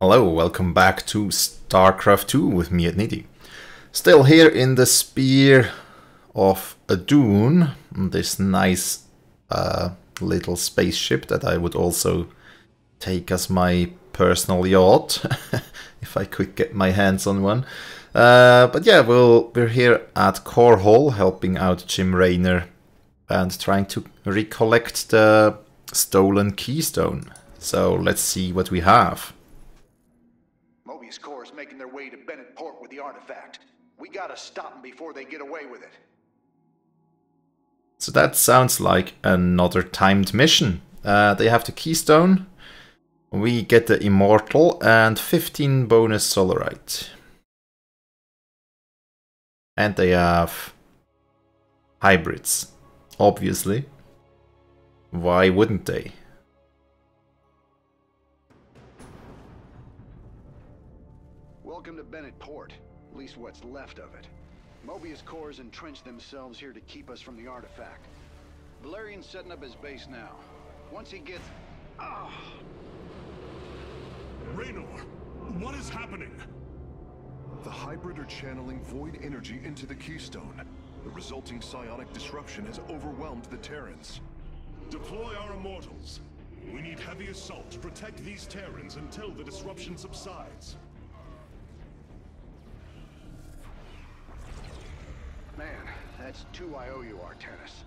Hello, welcome back to StarCraft 2 with me at Nidhi. Still here in the Spear of Adun, this nice little spaceship that I would also take as my personal yacht, if I could get my hands on one. But yeah, we're here at Core Hall helping out Jim Raynor and trying to recollect the stolen keystone. So let's see what we have. Core is making their way to Bennett Port with the artifact. We gotta stop them before they get away with it. So that sounds like another timed mission. They have the keystone, we get the immortal and 15 bonus solarite. And they have hybrids, obviously. Why wouldn't they? Welcome to Bennett Port, at least what's left of it. Mobius Corps entrenched themselves here to keep us from the artifact. Valerian's setting up his base now. Once he gets... Raynor, what is happening? The hybrid are channeling void energy into the keystone. The resulting psionic disruption has overwhelmed the Terrans. Deploy our immortals. We need heavy assault to protect these Terrans until the disruption subsides. Man, that's 2 I owe you, Artanis.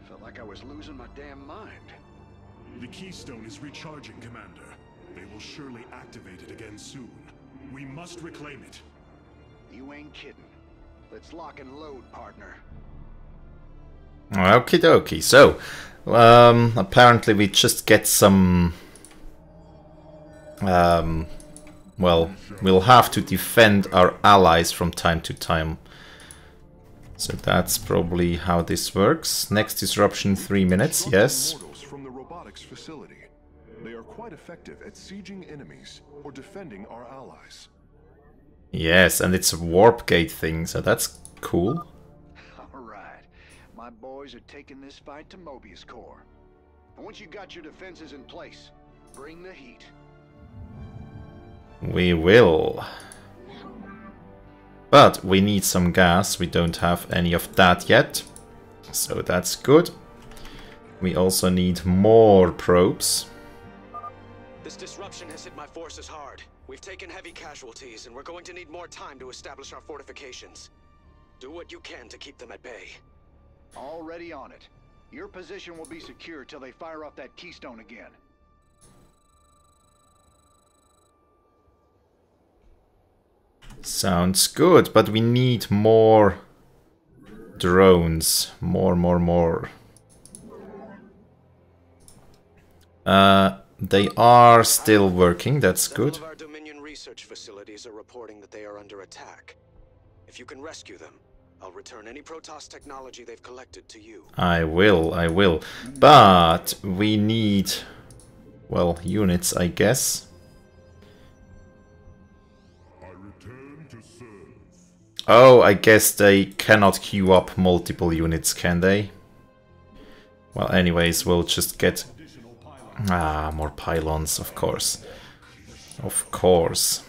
Felt like I was losing my damn mind. The keystone is recharging, Commander. They will surely activate it again soon. We must reclaim it. You ain't kidding. Let's lock and load, partner. Okie dokie. So, apparently we just get some... well, we'll have to defend our allies from time to time. So that's probably how this works. Next disruption, 3 minutes, yes. From the robotics facility. They are quite effective at sieging enemies or defending our allies. Yes, and it's a warp gate thing, so that's cool. Alright, my boys are taking this fight to Mobius Corps. And once you got your defenses in place, bring the heat. We will. But we need some gas, we don't have any of that yet. So that's good. We also need more probes. This disruption has hit my forces hard. We've taken heavy casualties, and we're going to need more time to establish our fortifications. Do what you can to keep them at bay. Already on it. Your position will be secure till they fire off that keystone again. Sounds good, but we need more drones. More. They are still working, that's good. Several of our Dominion research facilities are reporting that they are under attack. If you can rescue them, I'll return any Protoss technology they've collected to you. I will. But we need, well, units, I guess. Oh, I guess they cannot queue up multiple units, can they? Well, anyways, we'll just get... more pylons, of course. Of course.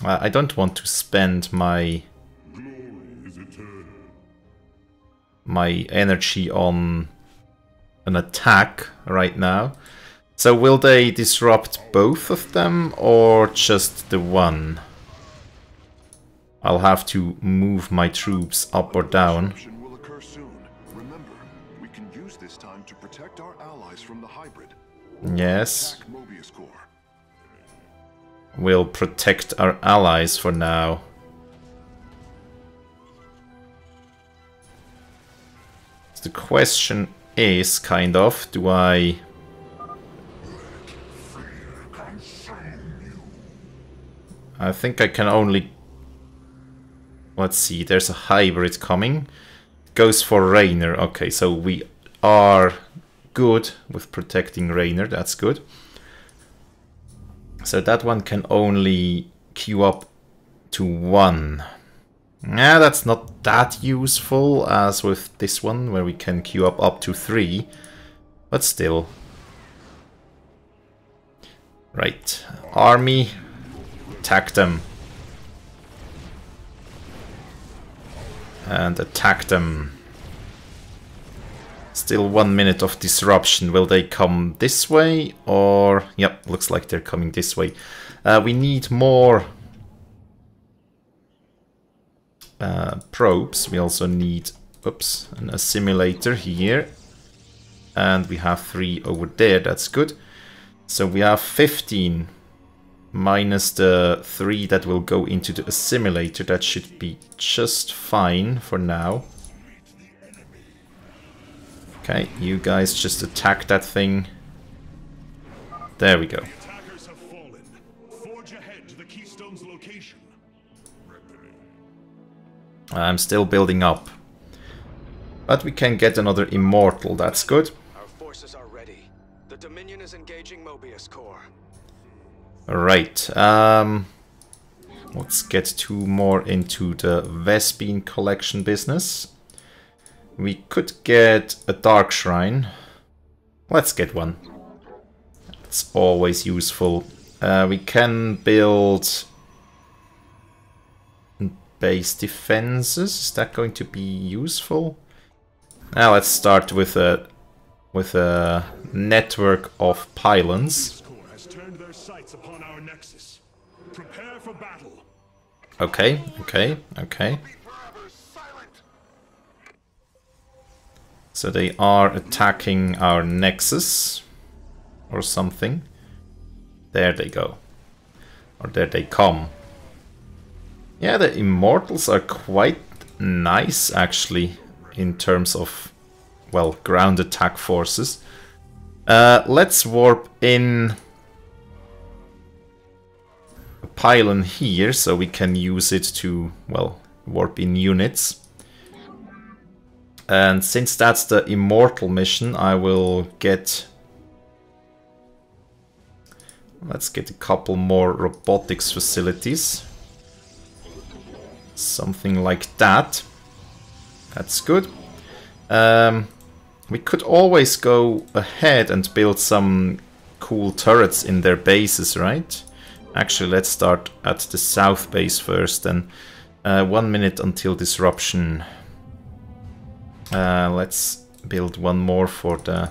I don't want to spend my energy on an attack right now. So will they disrupt both of them or just the one? I'll have to move my troops up or down. Will occur soon. Remember, we can use this time to protect our allies from the hybrid. Yes. Mobius Corps. We'll protect our allies for now. The question is, kind of, do I... I think I can only... Let's see, there's a hybrid coming. Goes for Raynor. Okay, so we are good with protecting Raynor, that's good. So that one can only queue up to 1. Yeah, that's not that useful as with this one, where we can queue up to 3. But still. Right. Army, attack them. And attack them. Still 1 minute of disruption. Will they come this way? Or... Yep, looks like they're coming this way. We need more probes. We also need, oops, an assimilator here. And we have 3 over there. That's good. So we have 15 minus the 3 that will go into the assimilator. That should be just fine for now. Okay, you guys just attack that thing. There we go. The attackers have fallen. Forge ahead to the Keystone's location. I'm still building up. But we can get another immortal, that's good. Our forces are ready. The Dominion is engaging Mobius Core. Right, let's get 2 more into the Vespene collection business. We could get a Dark Shrine. Let's get one. It's always useful. We can build base defenses. Is that going to be useful? Now let's start with a network of pylons. Has turned their sights upon our nexus. Prepare for battle. Okay, okay, okay. So they are attacking our nexus or something. There they go. Or there they come. Yeah, the immortals are quite nice actually in terms of, well, ground attack forces. Let's warp in a pylon here so we can use it to, well, warp in units. And since that's the immortal mission, I will get... Let's get a couple more robotics facilities. Something like that. That's good. We could always go ahead and build some cool turrets in their bases, right? Actually, let's start at the south base first, and 1 minute until disruption. Let's build one more for the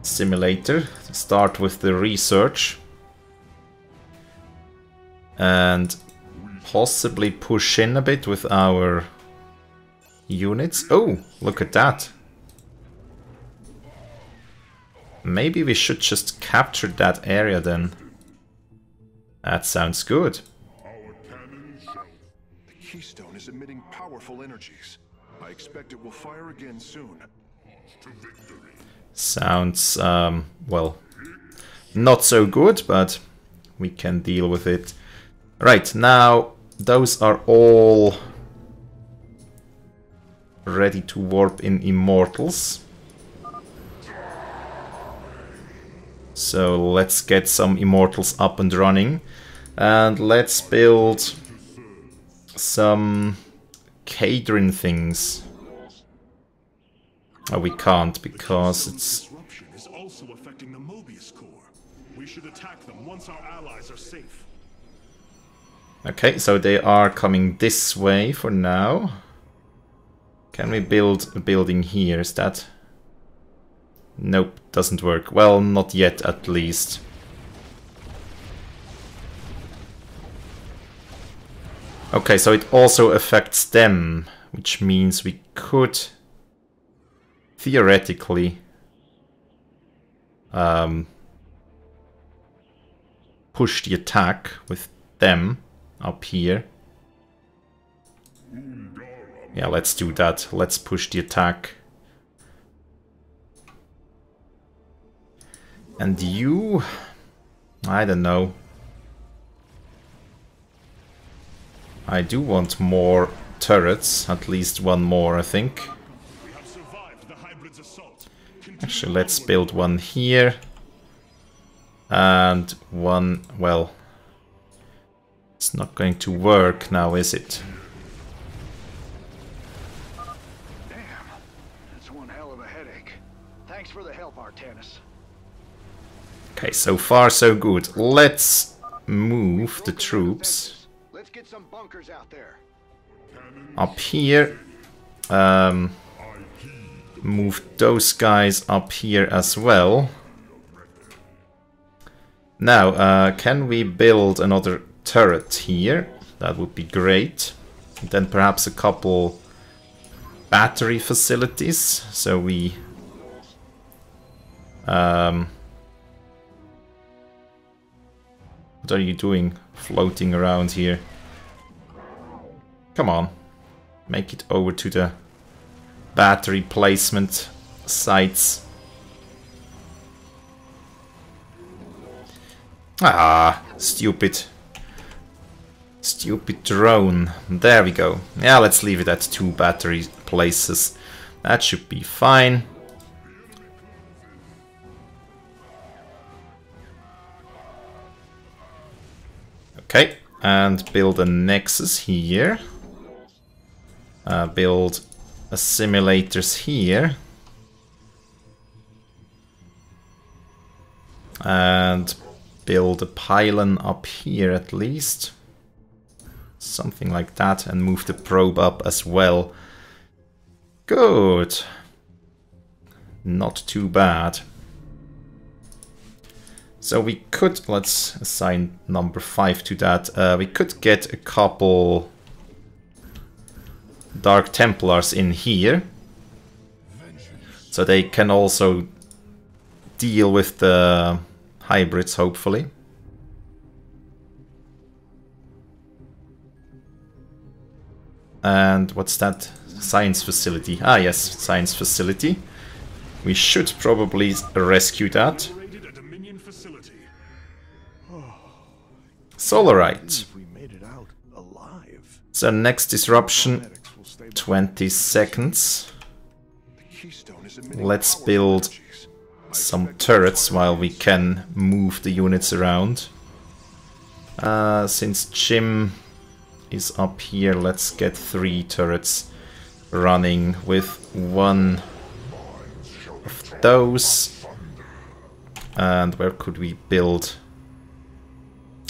simulator. Start with the research. And possibly push in a bit with our units. Oh, look at that. Maybe we should just capture that area then. That sounds good. The Keystone is emitting powerful energies. I expect it will fire again soon. Sounds, well, not so good, but we can deal with it. Right, now those are all ready to warp in immortals. So let's get some immortals up and running. And let's build some catering things. Oh, we can't because it's... Disruption is also affecting the Mobius Core. We should attack them once our allies are safe. Okay, so they are coming this way for now. Can we build a building here? Is that... Nope, doesn't work. Well, not yet at least. Okay, so it also affects them, which means we could theoretically push the attack with them up here. Yeah, let's do that. Let's push the attack. And you... I don't know. I do want more turrets. At least one more, I think. We have survived the hybrid's assault. Actually, let's build one here. And one... well... It's not going to work now, is it? Damn, that's one hell of a headache. Thanks for the help, Artanis. Okay, so far so good. Let's move the troops Let's get some bunkers out there. up here. Move those guys up here as well. Now, can we build another turret here? That would be great. And then perhaps a couple battery facilities. So we... what are you doing floating around here? Come on. Make it over to the battery placement sites. Ah, stupid. Stupid drone. There we go. Yeah, let's leave it at 2 battery places. That should be fine. Okay, and build a nexus here. Build assimilators here. And build a pylon up here at least. Something like that, and move the probe up as well. Good. Not too bad. So we could, let's assign number 5 to that. We could get a couple Dark Templars in here. So they can also deal with the hybrids, hopefully. And what's that? Science facility. Ah, yes, science facility. We should probably rescue that. Solarite. So next disruption, 20 seconds. Let's build some turrets while we can move the units around. Since Jim is up here, let's get 3 turrets running with 1 of those. And where could we build?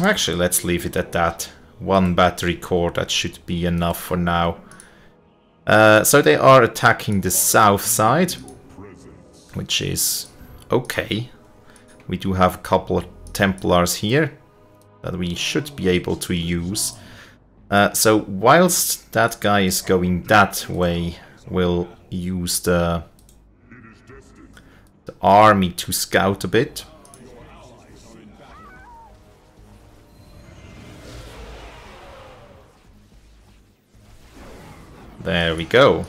Actually, let's leave it at that. 1 battery core, that should be enough for now. So they are attacking the south side, which is okay. We do have a couple of Templars here that we should be able to use. So whilst that guy is going that way, we'll use the army to scout a bit. There we go.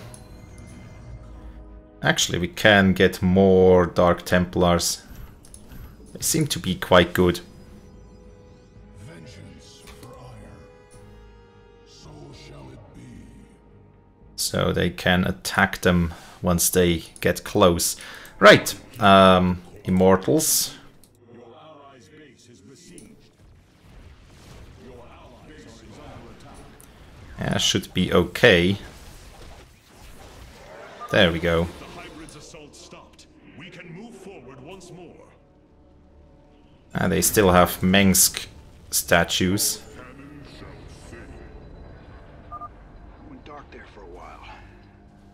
Actually, we can get more Dark Templars. They seem to be quite good. So they can attack them once they get close. Right, Immortals. Yeah, should be okay. There we go. And they still have Mengsk statues. Went dark there for a while.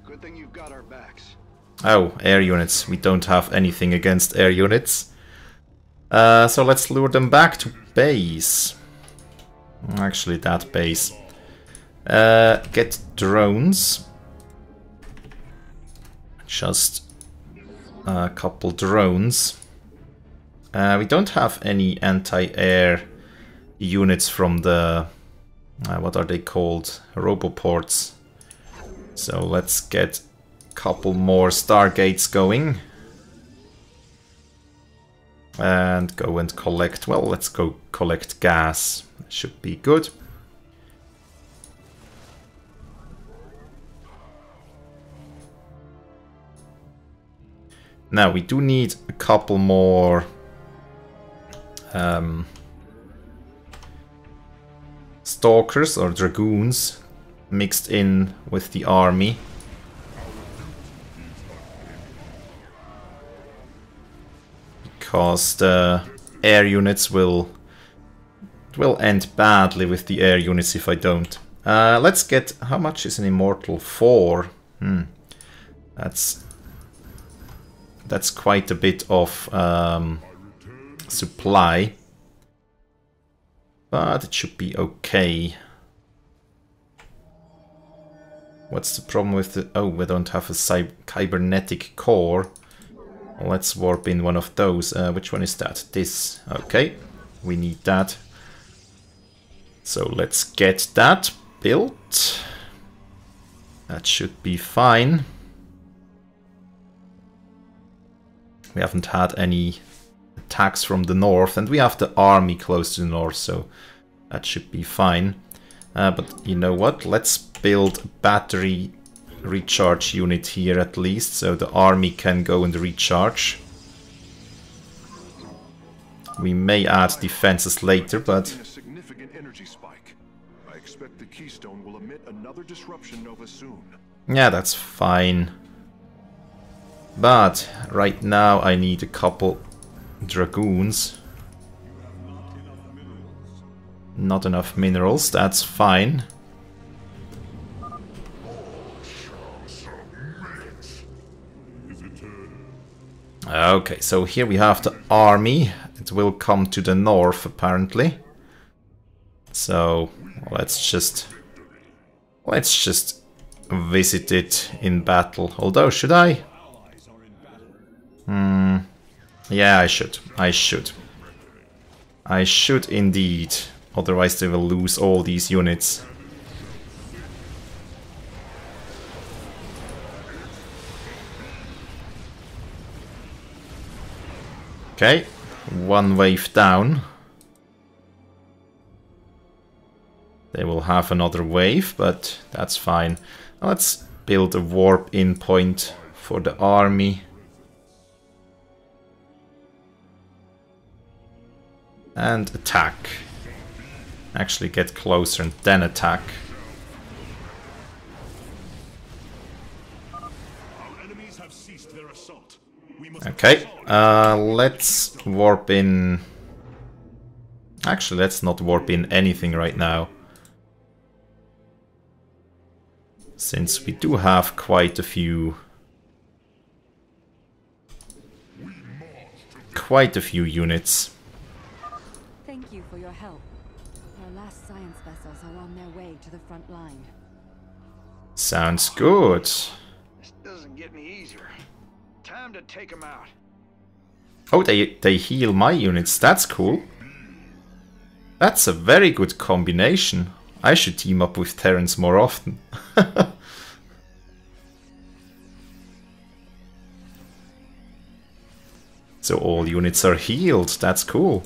Good thing you've got our backs. Oh, air units. We don't have anything against air units. So let's lure them back to base. Actually, that base. Get drones. Just a couple drones. We don't have any anti-air units from the... what are they called? Roboports. So let's get a couple more Stargates going. And go and collect... well, let's go collect gas. Should be good. Now we do need a couple more stalkers or dragoons mixed in with the army. because the air units will end badly with the air units if I don't. Let's get... How much is an Immortal? 4. That's quite a bit of supply. But it should be okay. What's the problem with the... Oh, we don't have a cybernetic core. Let's warp in one of those. Which one is that? This. Okay, we need that. So let's get that built. That should be fine. We haven't had any attacks from the north, and we have the army close to the north, so that should be fine. But you know what? Let's build a battery recharge unit here at least, so the army can go and recharge. We may add defenses later, but... A significant energy spike. I expect the Keystone will emit another disruption nova soon. Yeah, that's fine. But right now I need a couple dragoons. Not enough minerals, that's fine. Okay, so here we have the army. It will come to the north apparently. So let's just visit it in battle. Although, should I? Yeah, I should. I should indeed. Otherwise they will lose all these units. Okay, one wave down. They will have another wave, but that's fine. Let's build a warp-in point for the army. And attack. Actually get closer and then attack. Okay, let's warp in... Actually, let's not warp in anything right now. Since we do have quite a few... units. Thank you for your help. Our last science vessels are on their way to the front line. Sounds good. This doesn't get any easier. Time to take them out. Oh, they heal my units. That's cool. That's a very good combination. I should team up with Terrans more often. So all units are healed. That's cool.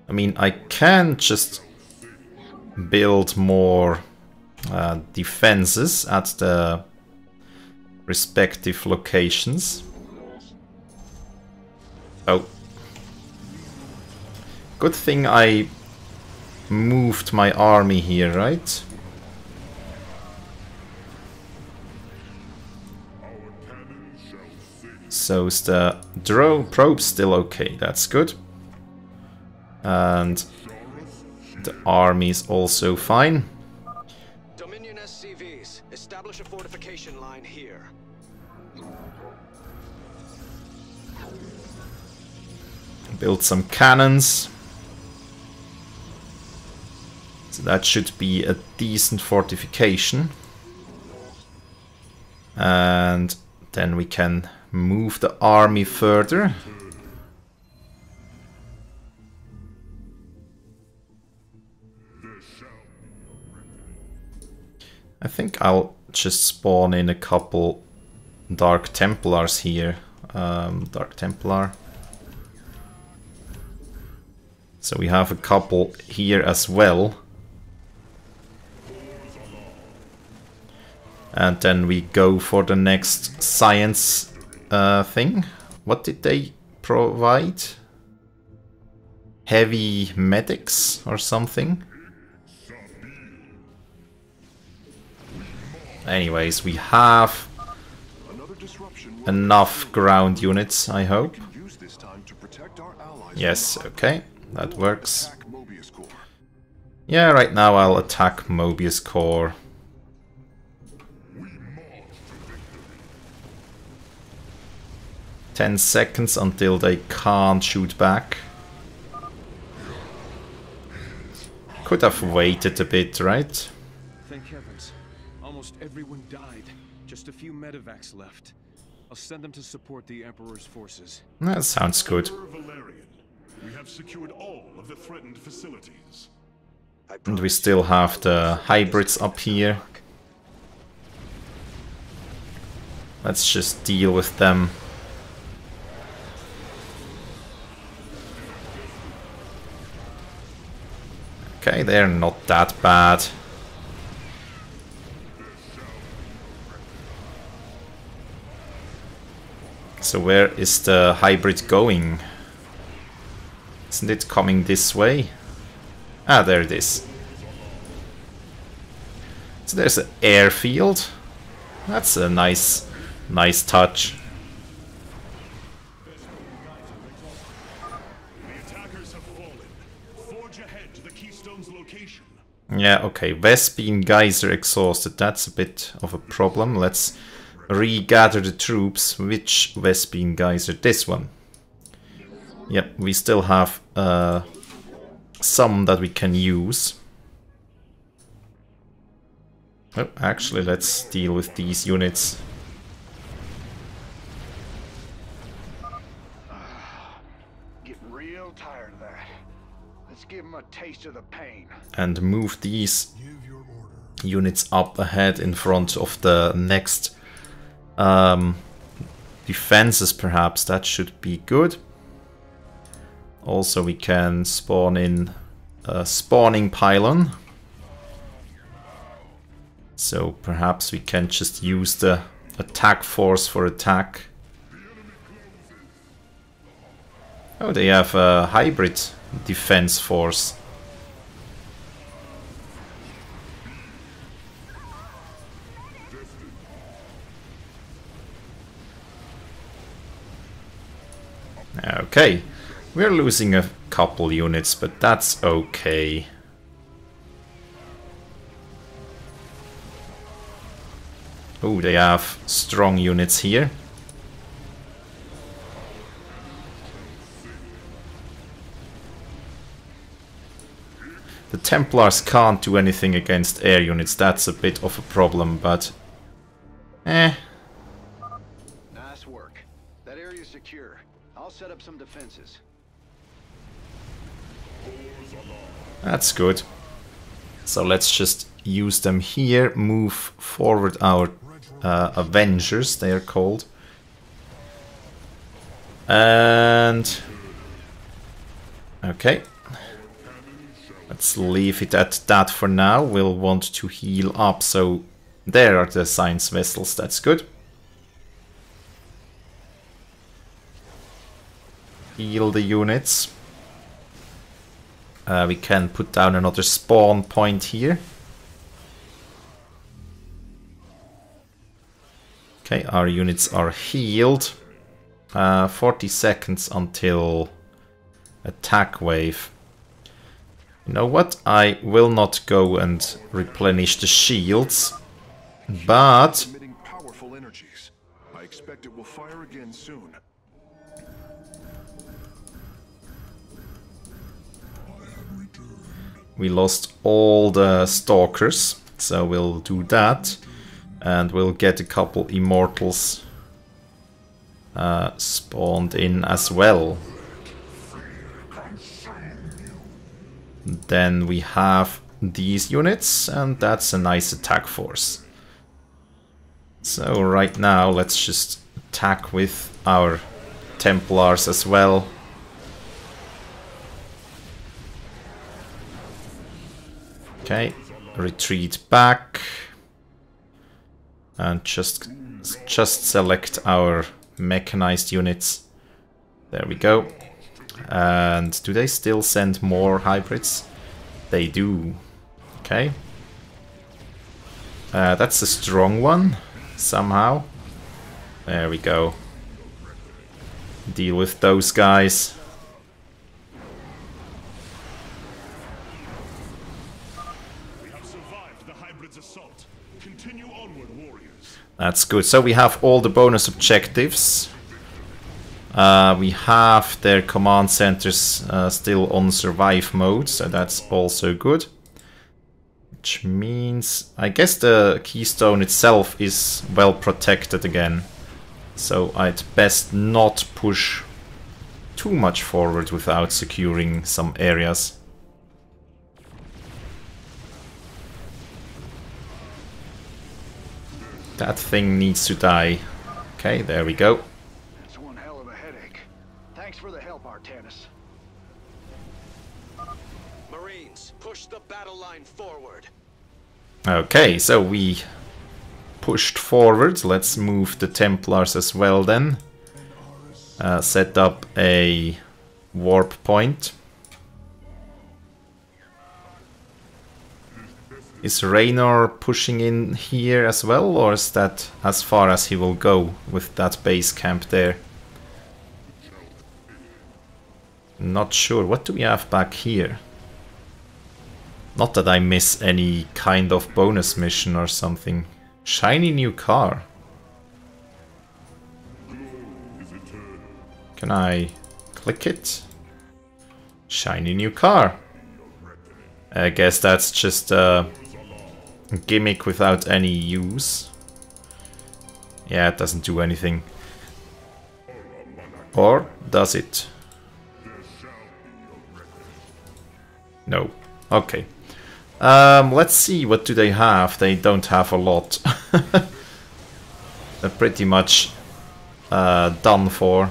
I mean, I can just build more defenses at the respective locations. Oh. Good thing I moved my army here, right? So is the drone probe still okay? That's good. And the army is also fine. Dominion SCVs, establish a fortification line here. Build some cannons. So that should be a decent fortification. And then we can move the army further. I think I'll just spawn in a couple Dark Templars here. Dark Templar. So we have a couple here as well. And then we go for the next science thing. What did they provide? Heavy medics or something? Anyways, we have enough ground units, I hope. We can use this time to protect our allies. Yes, okay, that works. Attack Mobius Core. Yeah, right now I'll attack Mobius Core. 10 seconds until they can't shoot back. Could have waited a bit, right? Thank heavens. Almost everyone died. Just a few medevacs left. I'll send them to support the Emperor's forces. That sounds good. Emperor Valerian, we have secured all of the threatened facilities. And we still have the hybrids up here. Let's just deal with them. Okay, they're not that bad. So where is the hybrid going? Isn't it coming this way? Ah, there it is. So there's an airfield. That's a nice touch. The attackers have fallen. Forge ahead to the Keystone's location. Yeah, okay, Vespene Geyser exhausted. That's a bit of a problem. Let's regather the troops. Which Vespene Geyser? This one. Yep, we still have some that we can use. Oh, actually, let's deal with these units. Getting real tired of that. Let's give them a taste of the pain. And move these units up ahead in front of the next defenses, perhaps. That should be good. Also, we can spawn in a spawning pylon. So perhaps we can just use the attack force for attack. Oh, they have a hybrid defense force. Okay, we're losing a couple units, but that's okay. Oh, they have strong units here. The Templars can't do anything against air units. That's a bit of a problem, but Nice work. That area's secure. I'll set up some defenses. that's good. So let's just use them here. Move forward our Avengers, they are called. And okay, let's leave it at that for now. We'll want to heal up. So there are the science vessels. That's good. Heal the units. We can put down another spawn point here. Okay, our units are healed. 40 seconds until attack wave. You know what? I will not go and replenish the shields, but Emitting powerful energies. I expect it will fire again soon. we lost all the stalkers, so we'll do that. And we'll get a couple immortals spawned in as well. Then we have these units, and that's a nice attack force. So right now, let's just attack with our Templars as well. Okay, retreat back. And just select our mechanized units. There we go. And do they still send more hybrids? They do. Okay. That's a strong one, somehow. There we go. Deal with those guys. We have survived the hybrid's assault. Continue onward, warriors. That's good. So we have all the bonus objectives. We have their command centers still on survive mode, so that's also good. Which means, I guess the keystone itself is well protected again. So I'd best not push too much forward without securing some areas. That thing needs to die. Okay, there we go. That's one hell of a headache. Thanks for the help, Artanis. Marines, push the battle line forward. Okay, so we pushed forward. Let's move the Templars as well then. Set up a warp point. Is Raynor pushing in here as well, or is that as far as he will go with that base camp there? Not sure. What do we have back here? Not that I miss any kind of bonus mission or something. Shiny new car. Can I click it? Shiny new car. I guess that's just a gimmick without any use. Yeah, it doesn't do anything. Or does it? No. Okay. Let's see, what do they have? They don't have a lot. They're pretty much done for.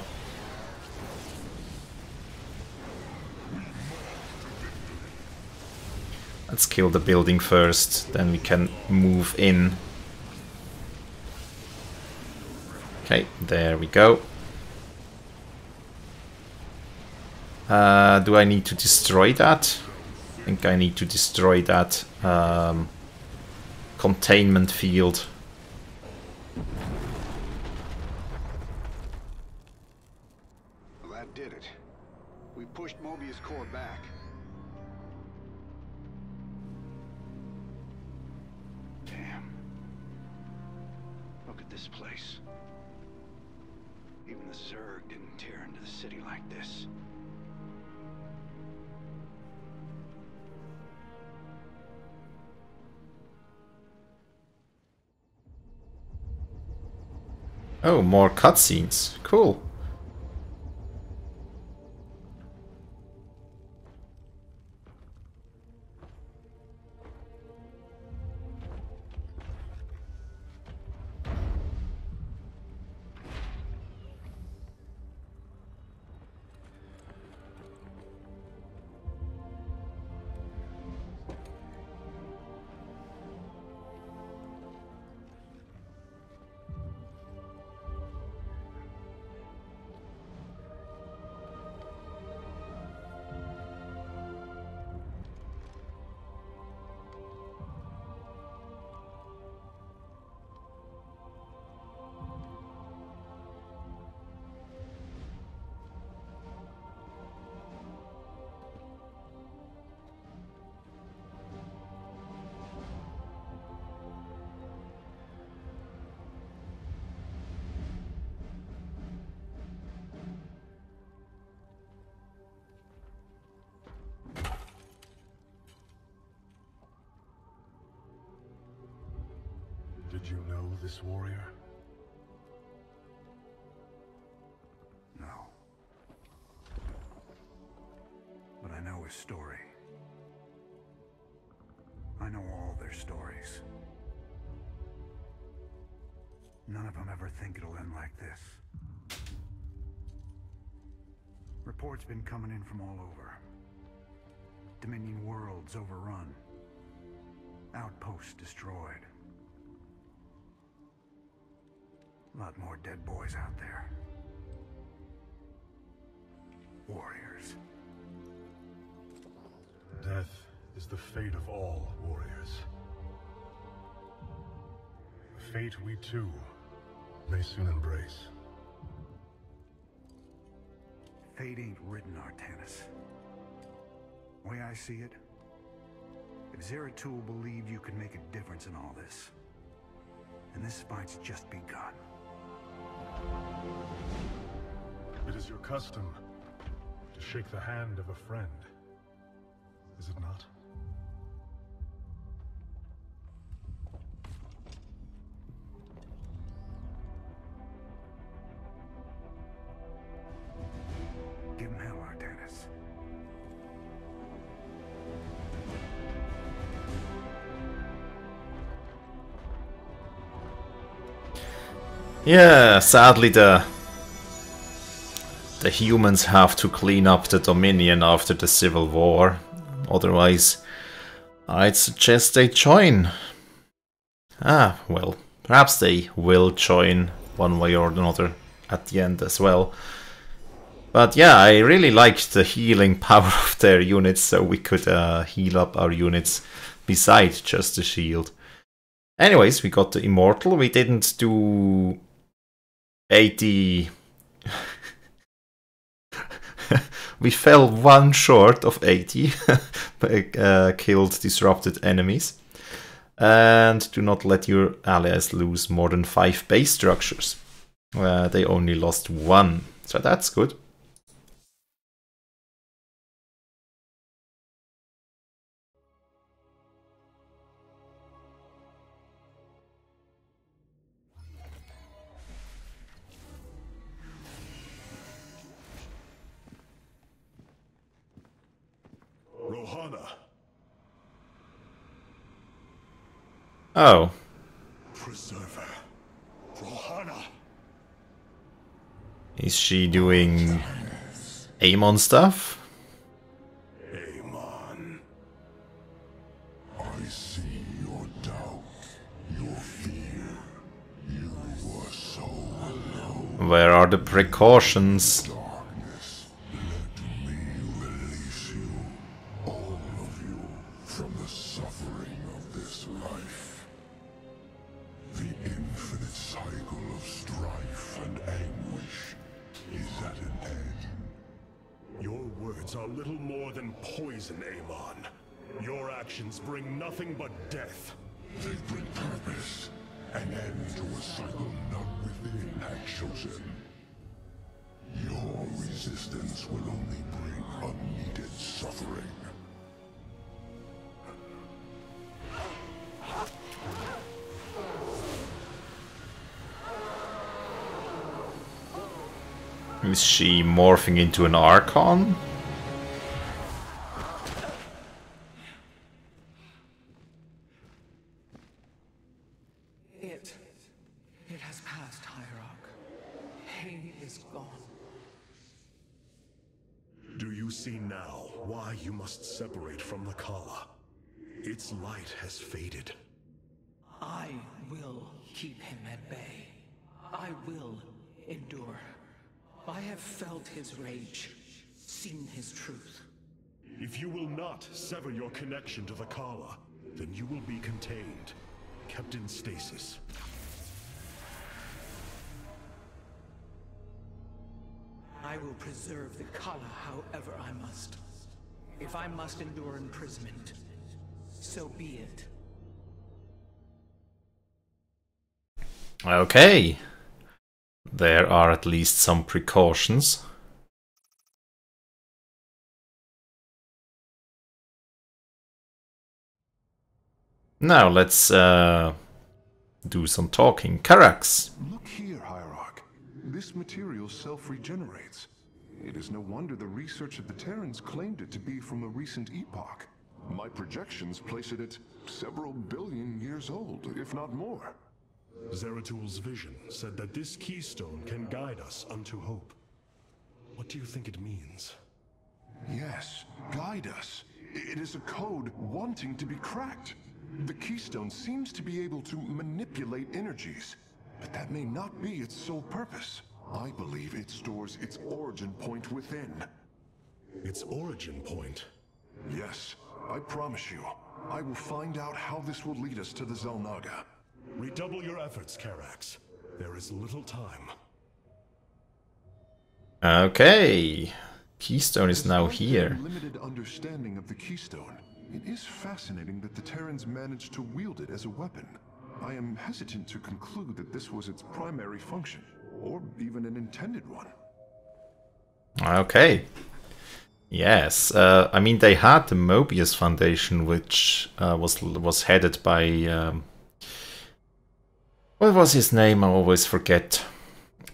Let's kill the building first, then we can move in. Okay, there we go. Do I need to destroy that? I think I need to destroy that containment field. Well, that did it. We pushed Mobius core back. Damn. Look at this place. Even the Zerg didn't tear into the city like this. Oh, more cutscenes. Cool. Did you know this warrior? No. But I know his story. I know all their stories. None of them ever think it'll end like this. Reports been coming in from all over. Dominion worlds overrun. Outposts destroyed. A lot more dead boys out there. Warriors. Death is the fate of all warriors. A fate we too may soon embrace. Fate ain't written, Artanis. The way I see it, if Zeratul believed you could make a difference in all this, then this fight's just begun. It is your custom to shake the hand of a friend, is it not? Give him hell, Artanis. Yeah, sadly the humans have to clean up the Dominion after the Civil War. Otherwise, I'd suggest they join. Ah, well, perhaps they will join one way or another at the end as well. But yeah, I really liked the healing power of their units, so we could heal up our units besides just the shield. Anyways, we got the Immortal. We didn't do 80... we fell one short of 80 killed disrupted enemies. And do not let your allies lose more than 5 base structures. They only lost 1, so that's good. Rohana. Oh. Preserver. Rohana. Is she doing Amon stuff? Amon. I see your doubt, your fear. You were so alone. Where are the precautions? Darkness, let me release you, all of you, from the suffering of this life. The infinite cycle of strife and anguish is at an end. Your words are little more than poison, Amon. Your actions bring nothing but death. They bring purpose, an end to a cycle none within had chosen. Your resistance will only bring unneeded suffering. Is she morphing into an Archon? It has passed, Hierarch. Pain is gone. Do you see now why you must separate from the Kala? Its light has faded. I will keep him at bay. I will endure. I have felt his rage, seen his truth. If you will not sever your connection to the Kala, then you will be contained, kept in stasis. I will preserve the Kala however I must. If I must endure imprisonment, so be it. Okay. There are at least some precautions. Now let's do some talking. Karax. Look here, Hierarch. This material self-regenerates. It is no wonder the research of the Terrans claimed it to be from a recent epoch. My projections place it at several billion years old, if not more. Zeratul's vision said that this keystone can guide us unto hope. What do you think it means? Yes, guide us. It is a code wanting to be cracked. The keystone seems to be able to manipulate energies, but that may not be its sole purpose. I believe it stores its origin point within. Its origin point? Yes, I promise you, I will find out how this will lead us to the Xel'Naga. Redouble your efforts, Karax. There is little time. Okay. Keystone is now Despite here. their limited understanding of the Keystone, it is fascinating that the Terrans managed to wield it as a weapon. I am hesitant to conclude that this was its primary function, or even an intended one. Okay. Yes, I mean they had the Mobius Foundation, which was headed by what was his name? I always forget.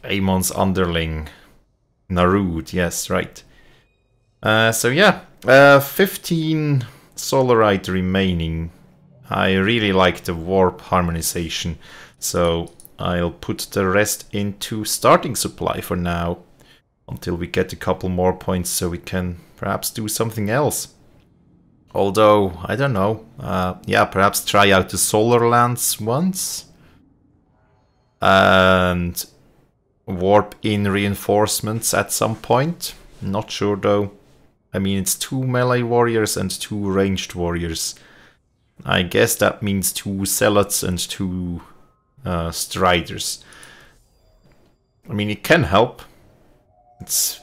Amon's underling, Narud. Yes, right. So yeah, 15 Solarite remaining. I really like the warp harmonization, so I'll put the rest into starting supply for now, until we get a couple more points so we can perhaps do something else. Although, I don't know, yeah, perhaps try out the Solar Lands once. And warp in reinforcements at some point. Not sure though. I mean, it's 2 melee warriors and 2 ranged warriors. I guess that means 2 zealots and 2 striders. I mean, it can help. It's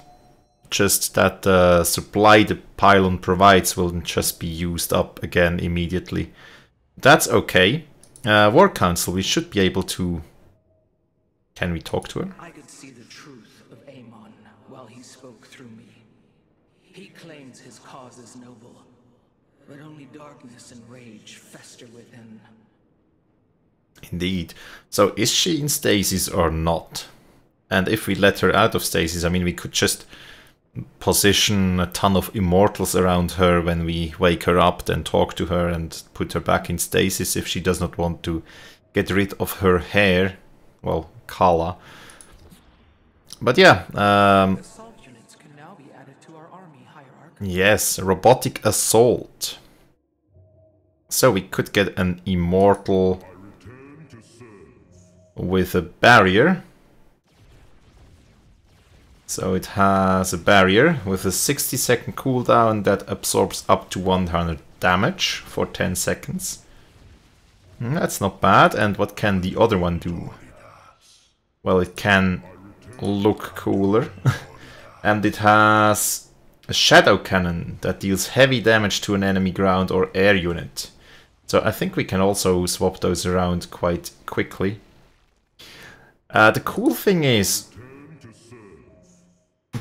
just that the supply the pylon provides will just be used up again immediately. That's okay. War Council, we should be able to... Can we talk to her? I could see the truth of Amon while he spoke through me. He claims his cause is noble, but only darkness and rage fester within. Indeed. So is she in stasis or not? And if we let her out of stasis, I mean, we could just position a ton of immortals around her when we wake her up, then talk to her and put her back in stasis if she does not want to get rid of her hair. Well, Kala. But yeah. Assault units can now be added to our army hierarchy. Yes, robotic assault. So we could get an immortal with a barrier. So it has a barrier with a 60-second cooldown that absorbs up to 100 damage for 10 seconds. That's not bad. And what can the other one do? Well, it can look cooler. And it has a shadow cannon that deals heavy damage to an enemy ground or air unit. So I think we can also swap those around quite quickly. The cool thing is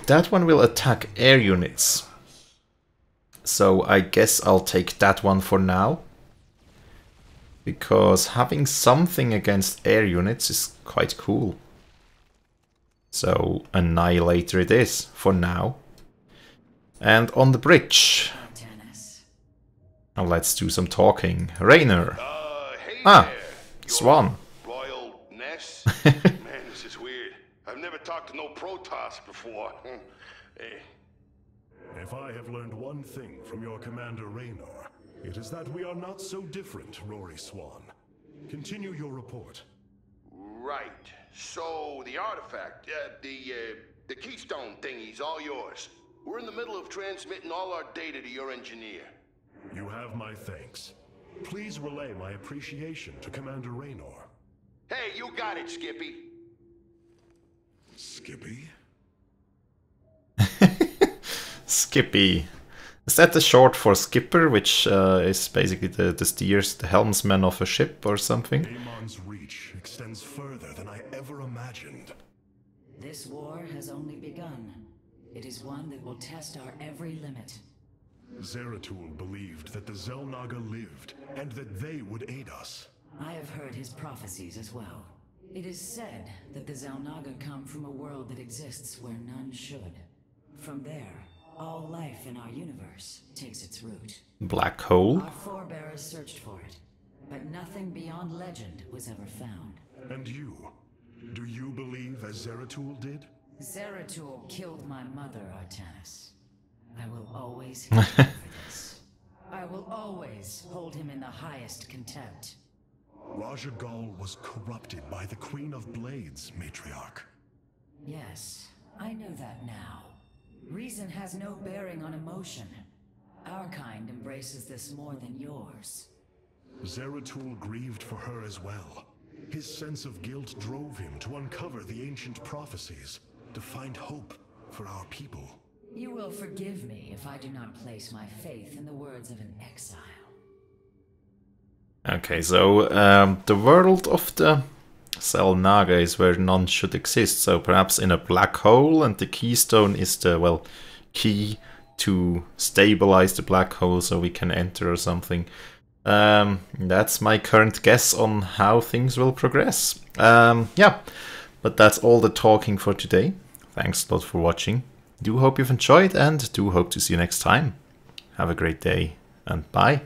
that one will attack air units. So I guess I'll take that one for now. Because having something against air units is quite cool. So Annihilator it is for now. And on the bridge. Now let's do some talking. Raynor. Hey Swan. Royal Ness? Man, this is weird. I've never talked to no Protoss before. Hey. If I have learned one thing from your commander Raynor, it is that we are not so different, Rory Swan. Continue your report. Right. So, the artifact, the Keystone thingy's all yours. We're in the middle of transmitting all our data to your engineer. You have my thanks. Please relay my appreciation to Commander Raynor. Hey, you got it, Skippy. Skippy? Skippy. Is that the short for skipper, which is basically the steers, the helmsman of a ship or something? Amon's reach extends further than I ever imagined. This war has only begun. It is one that will test our every limit. Zeratul believed that the Xel'Naga lived, and that they would aid us. I have heard his prophecies as well. It is said that the Xel'Naga come from a world that exists where none should. From there, all life in our universe takes its root. Black hole? Our forebears searched for it, but nothing beyond legend was ever found. And you? Do you believe as Zeratul did? Zeratul killed my mother, Artanis. I will always hate him for this. I will always hold him in the highest contempt. Raja Ghal was corrupted by the Queen of Blades, Matriarch. Yes, I know that now. Reason has no bearing on emotion. Our kind embraces this more than yours. Zeratul grieved for her as well. His sense of guilt drove him to uncover the ancient prophecies, to find hope for our people. You will forgive me if I do not place my faith in the words of an exile. Okay, so the world of the Xel'Naga is where none should exist, so perhaps in a black hole, and the keystone is the, well, key to stabilize the black hole so we can enter or something. That's my current guess on how things will progress. Yeah, but that's all the talking for today. Thanks a lot for watching. Do hope you've enjoyed, and do hope to see you next time. Have a great day, and bye.